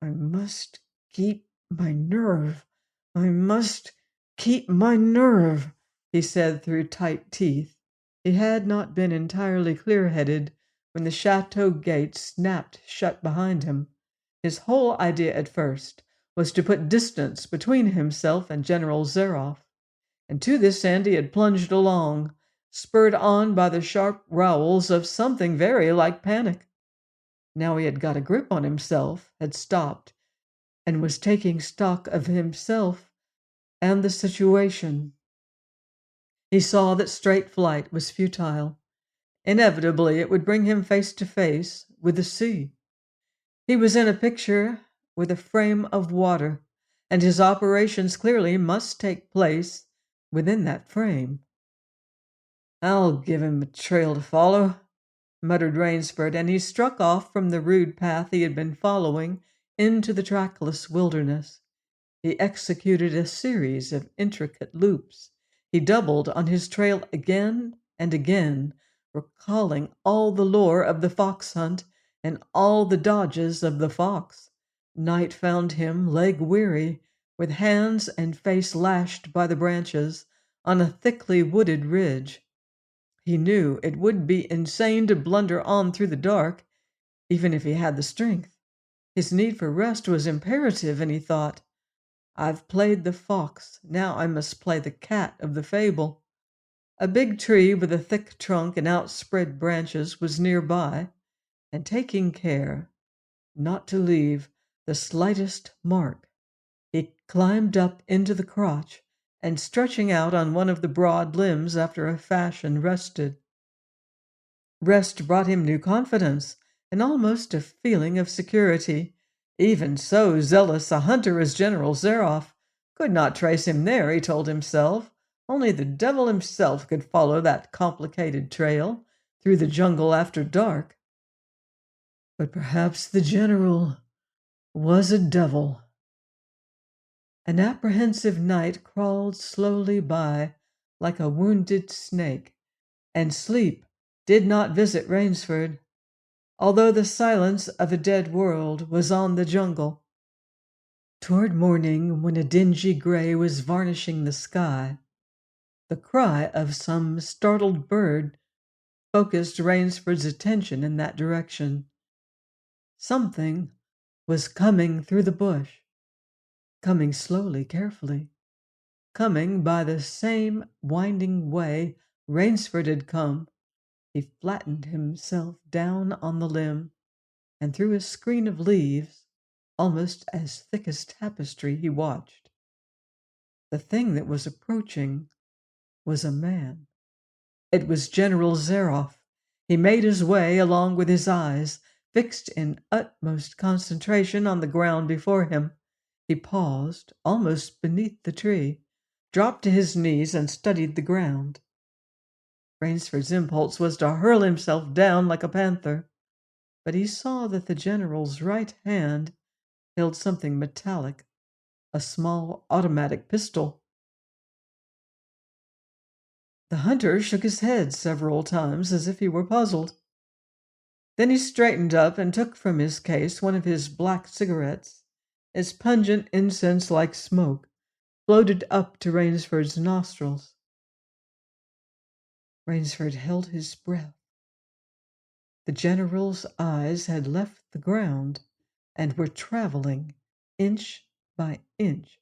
I must keep my nerve. I must keep my nerve, he said through tight teeth. He had not been entirely clear-headed when the chateau gate snapped shut behind him. His whole idea at first was to put distance between himself and General Zaroff, and to this end he had plunged along, spurred on by the sharp rowels of something very like panic. Now he had got a grip on himself, had stopped, and was taking stock of himself and the situation. He saw that straight flight was futile. Inevitably, it would bring him face to face with the sea. He was in a picture with a frame of water, and his operations clearly must take place within that frame. I'll give him a trail to follow, muttered Rainsford, and he struck off from the rude path he had been following into the trackless wilderness. He executed a series of intricate loops. He doubled on his trail again and again, recalling all the lore of the fox hunt and all the dodges of the fox. Night found him leg-weary, with hands and face lashed by the branches, on a thickly wooded ridge. He knew it would be insane to blunder on through the dark, even if he had the strength. His need for rest was imperative, and he thought, I've played the fox, now I must play the cat of the fable. A big tree with a thick trunk and outspread branches was nearby, and taking care not to leave the slightest mark, he climbed up into the crotch and, stretching out on one of the broad limbs after a fashion, rested. Rest brought him new confidence and almost a feeling of security. Even so zealous a hunter as General Zaroff could not trace him there, he told himself. Only the devil himself could follow that complicated trail through the jungle after dark. But perhaps the general was a devil. An apprehensive night crawled slowly by like a wounded snake, and sleep did not visit Rainsford, although the silence of a dead world was on the jungle. Toward morning, when a dingy gray was varnishing the sky, the cry of some startled bird focused Rainsford's attention in that direction. Something was coming through the bush, coming slowly, carefully, coming by the same winding way Rainsford had come. He flattened himself down on the limb, and through a screen of leaves, almost as thick as tapestry, he watched. The thing that was approaching was a man. It was General Zaroff. He made his way along with his eyes fixed in utmost concentration on the ground before him. He paused almost beneath the tree, dropped to his knees, and studied the ground. Rainsford's impulse was to hurl himself down like a panther, but he saw that the general's right hand held something metallic, a small automatic pistol. The hunter shook his head several times as if he were puzzled. Then he straightened up and took from his case one of his black cigarettes. Its pungent incense-like smoke floated up to Rainsford's nostrils. Rainsford held his breath. The general's eyes had left the ground and were traveling inch by inch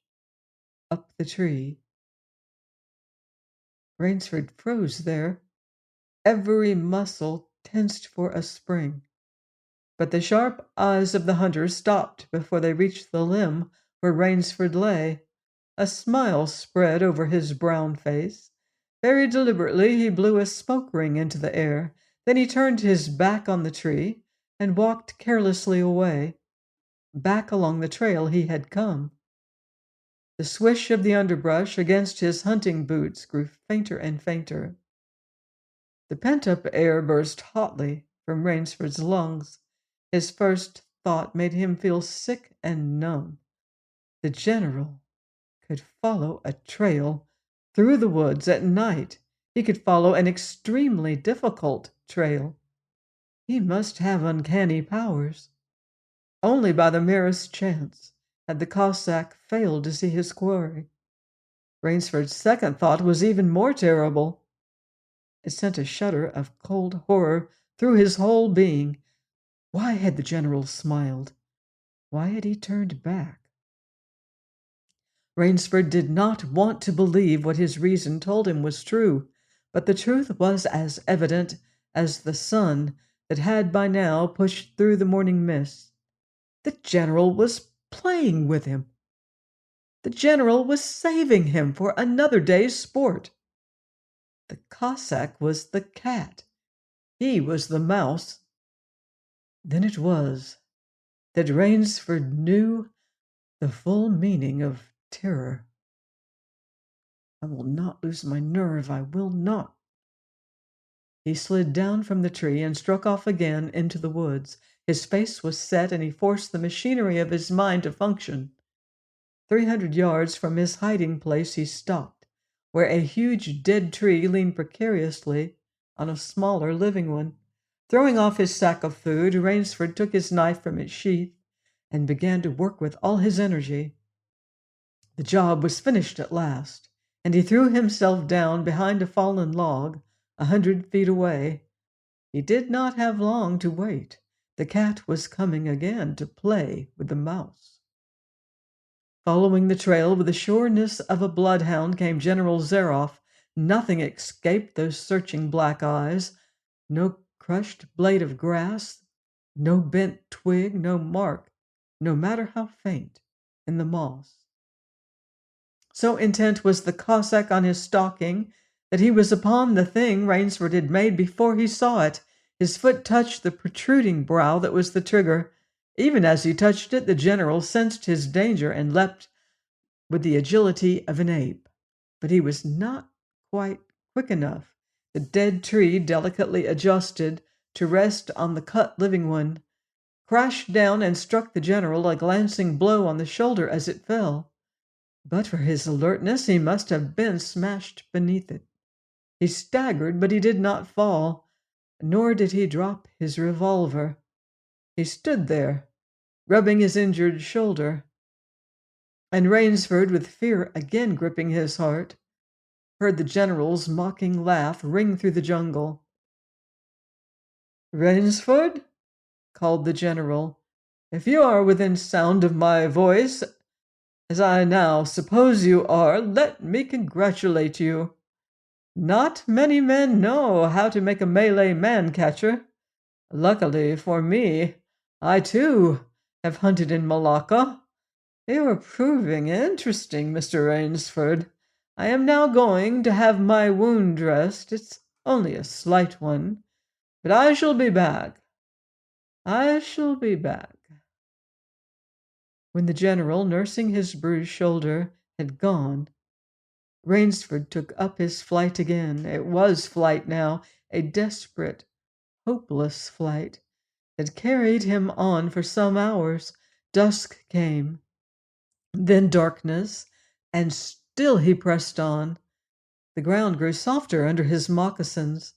up the tree. Rainsford froze there, every muscle tensed for a spring. But the sharp eyes of the hunter stopped before they reached the limb where Rainsford lay. A smile spread over his brown face. Very deliberately he blew a smoke ring into the air. Then he turned his back on the tree and walked carelessly away, back along the trail he had come. The swish of the underbrush against his hunting boots grew fainter and fainter. The pent-up air burst hotly from Rainsford's lungs. His first thought made him feel sick and numb. The general could follow a trail through the woods at night. He could follow an extremely difficult trail. He must have uncanny powers. Only by the merest chance had the Cossack failed to see his quarry. Rainsford's second thought was even more terrible. It sent a shudder of cold horror through his whole being. Why had the general smiled? Why had he turned back? Rainsford did not want to believe what his reason told him was true, but the truth was as evident as the sun that had by now pushed through the morning mist. The general was playing with him. The general was saving him for another day's sport. The Cossack was the cat. He was the mouse. Then it was that Rainsford knew the full meaning of terror. I will not lose my nerve. I will not. He slid down from the tree and struck off again into the woods. His face was set, and he forced the machinery of his mind to function. 300 yards from his hiding place he stopped, where a huge dead tree leaned precariously on a smaller living one. Throwing off his sack of food, Rainsford took his knife from its sheath and began to work with all his energy. The job was finished at last, and he threw himself down behind a fallen log 100 feet away. He did not have long to wait. The cat was coming again to play with the mouse. Following the trail with the sureness of a bloodhound came General Zaroff. Nothing escaped those searching black eyes. No crushed blade of grass, no bent twig, no mark, no matter how faint, in the moss. So intent was the Cossack on his stalking that he was upon the thing Rainsford had made before he saw it. His foot touched the protruding brow that was the trigger. Even as he touched it, the general sensed his danger and leapt with the agility of an ape. But he was not quite quick enough. The dead tree, delicately adjusted to rest on the cut living one, crashed down and struck the general a glancing blow on the shoulder as it fell. But for his alertness, he must have been smashed beneath it. He staggered, but he did not fall, nor did he drop his revolver. He stood there, rubbing his injured shoulder, and Rainsford, with fear again gripping his heart, heard the general's mocking laugh ring through the jungle. "Rainsford," called the general, "if you are within sound of my voice, as I now suppose you are, let me congratulate you. Not many men know how to make a Malay man-catcher. Luckily for me, I too have hunted in Malacca. You are proving interesting, Mr. Rainsford. I am now going to have my wound dressed. It's only a slight one, but I shall be back. I shall be back." When the general, nursing his bruised shoulder, had gone, Rainsford took up his flight again. It was flight now, a desperate, hopeless flight. It carried him on for some hours. Dusk came, then darkness, and still he pressed on. The ground grew softer under his moccasins.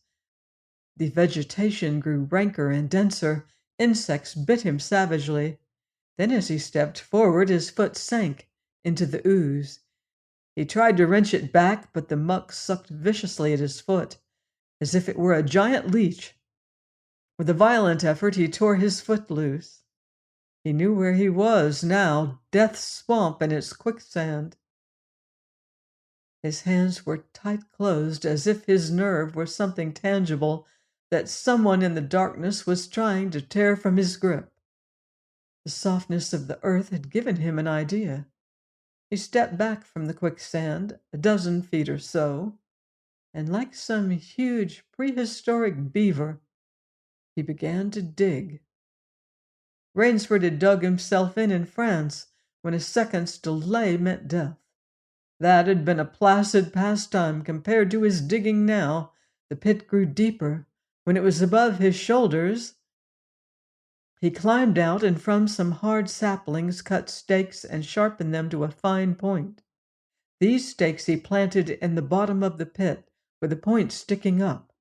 The vegetation grew ranker and denser. Insects bit him savagely. Then, as he stepped forward, his foot sank into the ooze. He tried to wrench it back, but the muck sucked viciously at his foot, as if it were a giant leech. With a violent effort, he tore his foot loose. He knew where he was now, Death's Swamp and its quicksand. His hands were tight closed, as if his nerve were something tangible that someone in the darkness was trying to tear from his grip. The softness of the earth had given him an idea. He stepped back from the quicksand, a dozen feet or so, and like some huge prehistoric beaver, he began to dig. Rainsford had dug himself in France when a second's delay meant death. That had been a placid pastime compared to his digging now. The pit grew deeper. When it was above his shoulders, he climbed out and from some hard saplings cut stakes and sharpened them to a fine point. These stakes he planted in the bottom of the pit, with the point sticking up.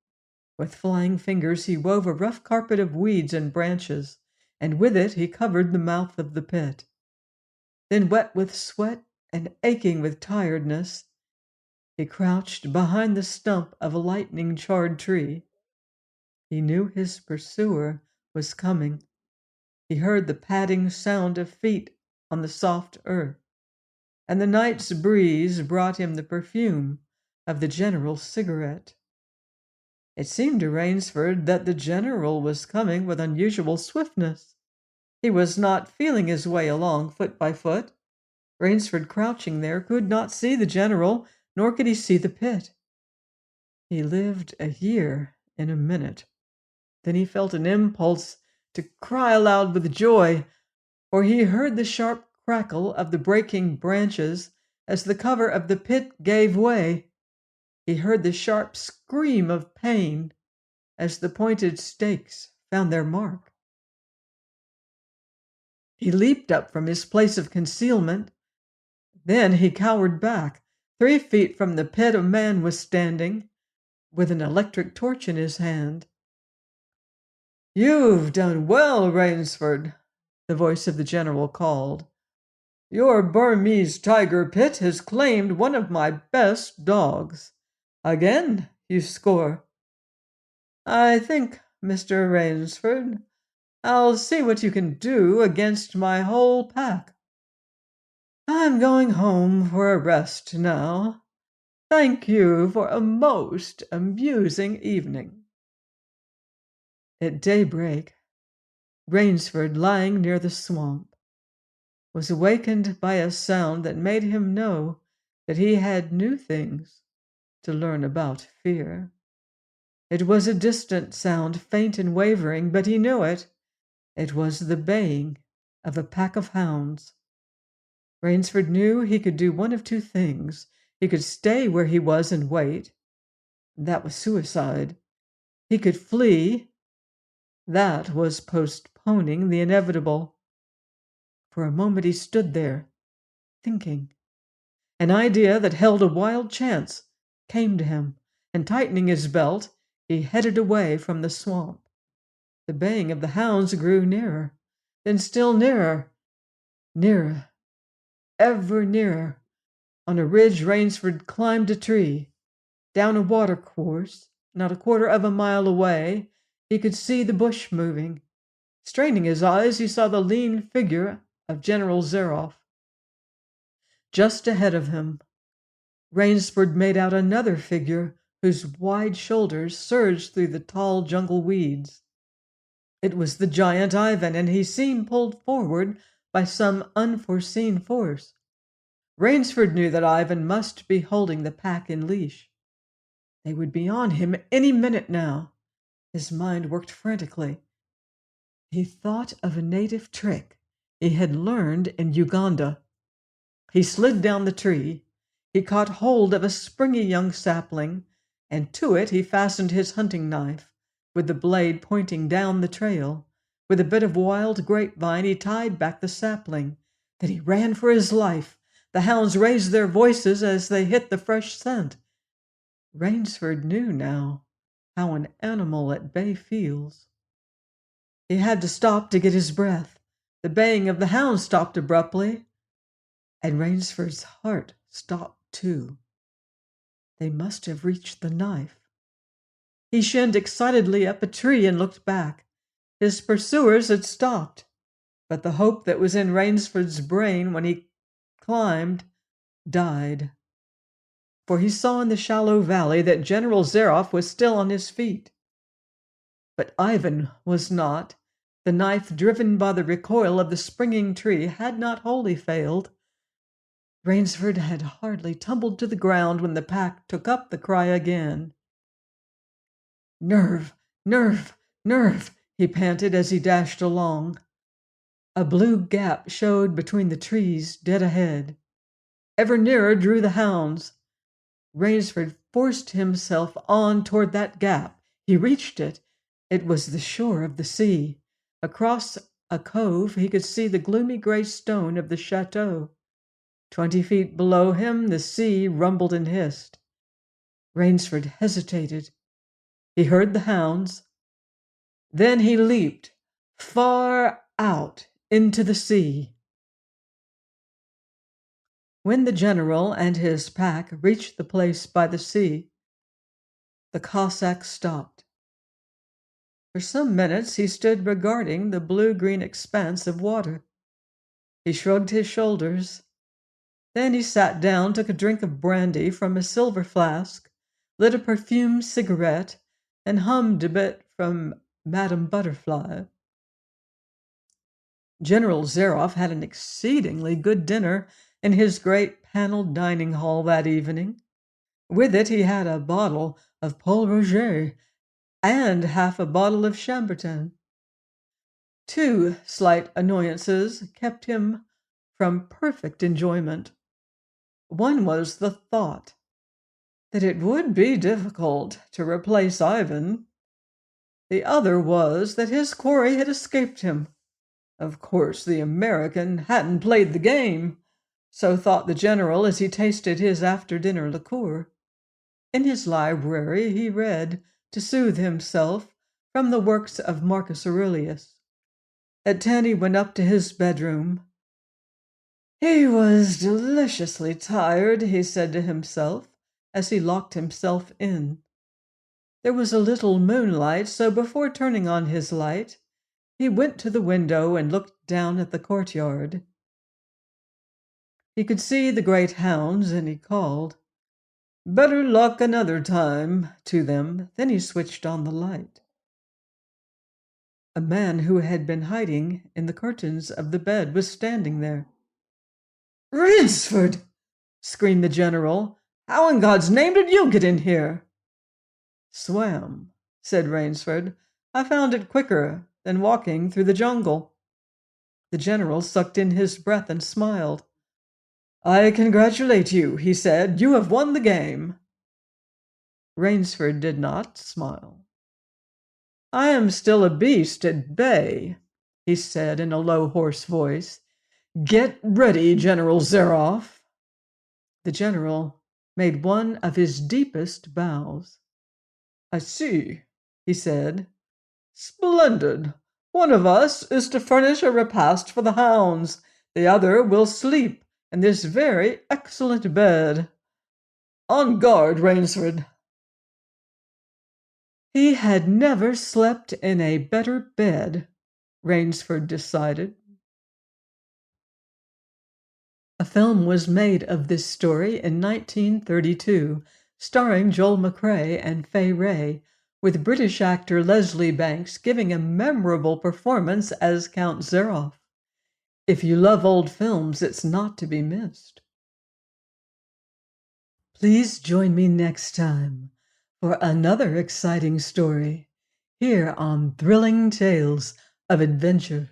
With flying fingers he wove a rough carpet of weeds and branches, and with it he covered the mouth of the pit. Then, wet with sweat and aching with tiredness, he crouched behind the stump of a lightning-charred tree. He knew his pursuer was coming. He heard the padding sound of feet on the soft earth, and the night's breeze brought him the perfume of the general's cigarette. It seemed to Rainsford that the general was coming with unusual swiftness. He was not feeling his way along foot by foot. Rainsford, crouching there, could not see the general, nor could he see the pit. He lived a year in a minute. Then he felt an impulse to cry aloud with joy, for he heard the sharp crackle of the breaking branches as the cover of the pit gave way. He heard the sharp scream of pain as the pointed stakes found their mark. He leaped up from his place of concealment. Then he cowered back. 3 feet from the pit a man was standing, with an electric torch in his hand. "You've done well, Rainsford," the voice of the general called. "Your Burmese tiger pit has claimed one of my best dogs. Again you score. I think, Mr. Rainsford, I'll see what you can do against my whole pack. I'm going home for a rest now. Thank you for a most amusing evening." At daybreak, Rainsford, lying near the swamp, was awakened by a sound that made him know that he had new things to learn about fear. It was a distant sound, faint and wavering, but he knew it. It was the baying of a pack of hounds. Rainsford knew he could do one of 2 things. He could stay where he was and wait. That was suicide. He could flee. That was postponing the inevitable. For a moment he stood there, thinking. An idea that held a wild chance came to him, and tightening his belt, he headed away from the swamp. The baying of the hounds grew nearer, then still nearer, nearer, ever nearer. On a ridge, Rainsford climbed a tree. Down a watercourse, not a quarter of a mile away, he could see the bush moving. Straining his eyes, he saw the lean figure of General Zeroff. Just ahead of him, Rainsford made out another figure whose wide shoulders surged through the tall jungle weeds. It was the giant Ivan, and he seemed pulled forward by some unforeseen force. Rainsford knew that Ivan must be holding the pack in leash. They would be on him any minute now. His mind worked frantically. He thought of a native trick he had learned in Uganda. He slid down the tree. He caught hold of a springy young sapling, and to it he fastened his hunting knife, with the blade pointing down the trail. With a bit of wild grapevine, he tied back the sapling. Then he ran for his life. The hounds raised their voices as they hit the fresh scent. Rainsford knew now how an animal at bay feels. He had to stop to get his breath. The baying of the hounds stopped abruptly, and Rainsford's heart stopped too. They must have reached the knife. He shinned excitedly up a tree and looked back. His pursuers had stopped, but the hope that was in Rainsford's brain when he climbed died. For he saw in the shallow valley that General Zaroff was still on his feet. But Ivan was not. The knife, driven by the recoil of the springing tree, had not wholly failed. Rainsford had hardly tumbled to the ground when the pack took up the cry again. "Nerve, nerve, nerve," he panted as he dashed along. A blue gap showed between the trees dead ahead. Ever nearer drew the hounds. Rainsford forced himself on toward that gap. He reached it. It was the shore of the sea. Across a cove he could see the gloomy gray stone of the chateau. 20 feet below him the sea rumbled and hissed. Rainsford hesitated. He heard the hounds. Then he leaped far out into the sea. When the general and his pack reached the place by the sea, the Cossack stopped. For some minutes he stood regarding the blue-green expanse of water. He shrugged his shoulders. Then he sat down, took a drink of brandy from a silver flask, lit a perfumed cigarette, and hummed a bit from Madame Butterfly. General Zaroff had an exceedingly good dinner in his great paneled dining hall that evening. With it he had a bottle of Paul Roger and half a bottle of Chambertin. 2 slight annoyances kept him from perfect enjoyment. One was the thought that it would be difficult to replace Ivan. The other was that his quarry had escaped him. Of course, the American hadn't played the game, so thought the general as he tasted his after-dinner liqueur. In his library he read, to soothe himself, from the works of Marcus Aurelius. At 10 he went up to his bedroom. He was deliciously tired, he said to himself, as he locked himself in. There was a little moonlight, so before turning on his light, he went to the window and looked down at the courtyard. He could see the great hounds, and he called, "Better luck another time," to them. Then he switched on the light. A man who had been hiding in the curtains of the bed was standing there. "Rainsford!" screamed the general. "How in God's name did you get in here?" "Swam," said Rainsford. "I found it quicker than walking through the jungle." The general sucked in his breath and smiled. "I congratulate you," he said. "You have won the game." Rainsford did not smile. "I am still a beast at bay," he said in a low, hoarse voice. "Get ready, General Zaroff." The general made one of his deepest bows. "I see," he said. "Splendid. One of us is to furnish a repast for the hounds. The other will sleep in this very excellent bed. On guard, Rainsford." He had never slept in a better bed, Rainsford decided. A film was made of this story in 1932, starring Joel McCrea and Fay Wray, with British actor Leslie Banks giving a memorable performance as Count Zaroff. If you love old films, it's not to be missed. Please join me next time for another exciting story here on Thrilling Tales of Adventure.